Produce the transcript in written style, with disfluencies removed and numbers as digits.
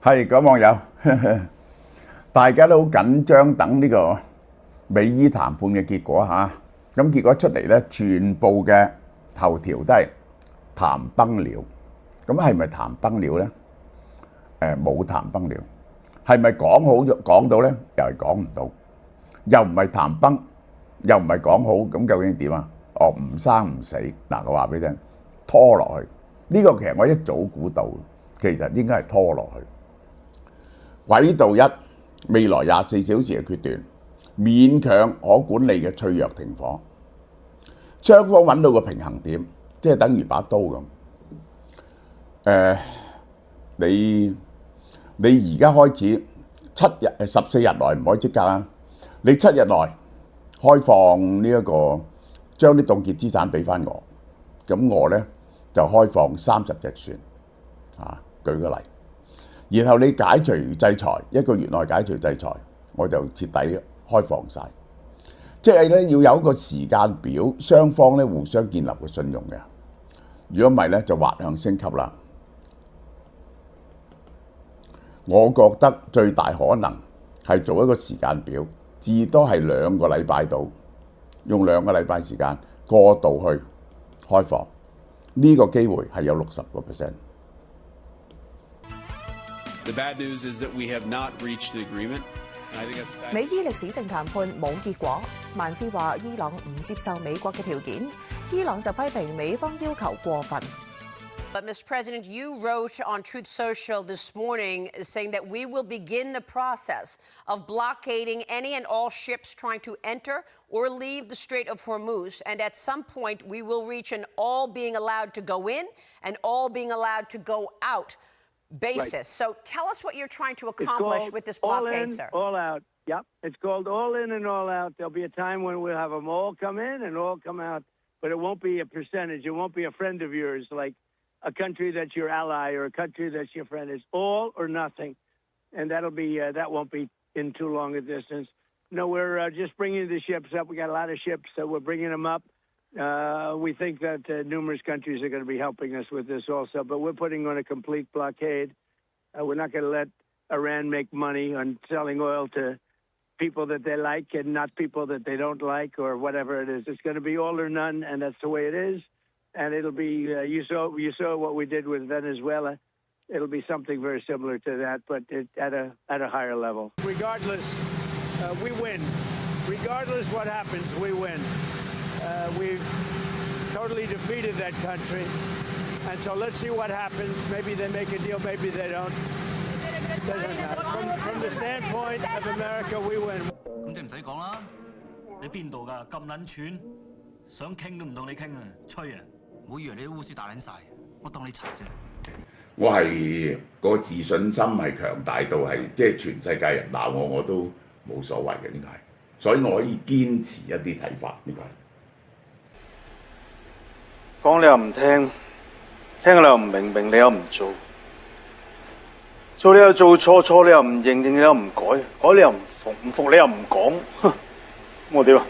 係各位網友，大家都好緊張等呢個美伊談判嘅結果嚇。咁結果出嚟咧，全部嘅頭條都係談崩了。咁係咪談崩了咧？冇談崩了。係咪講好咗講到咧？又係講唔到。又唔係談崩，又唔係講好。咁究竟點啊？唔生唔死。嗱，我話俾你聽，拖落去。呢個其實我一早估到，其實應該係拖落去。軌道一，未來24小時嘅決斷，勉強可管理嘅脆弱停火，雙方揾到個平衡點，即係等於把刀咁。你而家開始14日內唔可以即刻啊！你7日內開放呢個將啲凍結資產俾翻我，咁我咧就開放30隻船啊！舉個例。然後你解除制裁，1個月內解除制裁，我就徹底開放晒。即係咧要有一個時間表，雙方咧互相建立個信用嘅。如果唔係咧，就滑向升級啦。我覺得最大可能係做一個時間表，至多係2個禮拜到，用2個禮拜時間過渡去開放。呢個機會係有60%。The bad news is that we have not reached the agreement. I think that's bad. 美伊歷史性談判冇結果，曼斯話伊朗唔接受美國嘅條件，伊朗就批評美方要求過分。But, Mr. President, you wrote on Truth Social this morning saying that we will begin the process of blockading any and all ships trying to enter or leave the Strait of Hormuz, and at some point we will reach an all being allowed to go in and all being allowed to go out basis. Right. So tell us what you're trying to accomplish with this blockade, sir. All out. Yep. It's called all in and all out. There'll be a time when we'll have them all come in and all come out, but it won't be a percentage. It won't be a friend of yours, like a country that's your ally or a country that's your friend. It's all or nothing. And that'll be, that won't be in too long a distance. No, we're just bringing the ships up. We got a lot of ships, so we're bringing them up. We think that numerous countries are going to be helping us with this also, but we're putting on a complete blockade. We're not going to let Iran make money on selling oil to people that they like and not people that they don't like or whatever it is. It's going to be all or none, and that's the way it is. And it'll be, you saw what we did with Venezuela. It'll be something very similar to that, but at a higher level. Regardless, we win. Regardless what happens, we win. We've totally defeated that country. And so let's see what happens. Maybe they make a deal, maybe they don't. Doesn't matter. From the standpoint of America, we win. 咁即唔使講啦，你邊度㗎？咁撚串，想傾都唔當你傾啊，吹啊！唔好以為你啲烏絲打撚晒，我當你柴啫。我係個自信心係強大到係即係全世界人鬧我都冇所謂嘅，呢個係，所以我可以堅持一啲睇法，呢個係。講你又唔聽，聽你又唔明，明你又唔做，做你又做錯，錯你又唔認，認你又唔改，改你又唔服，唔服你又唔講，我點啊？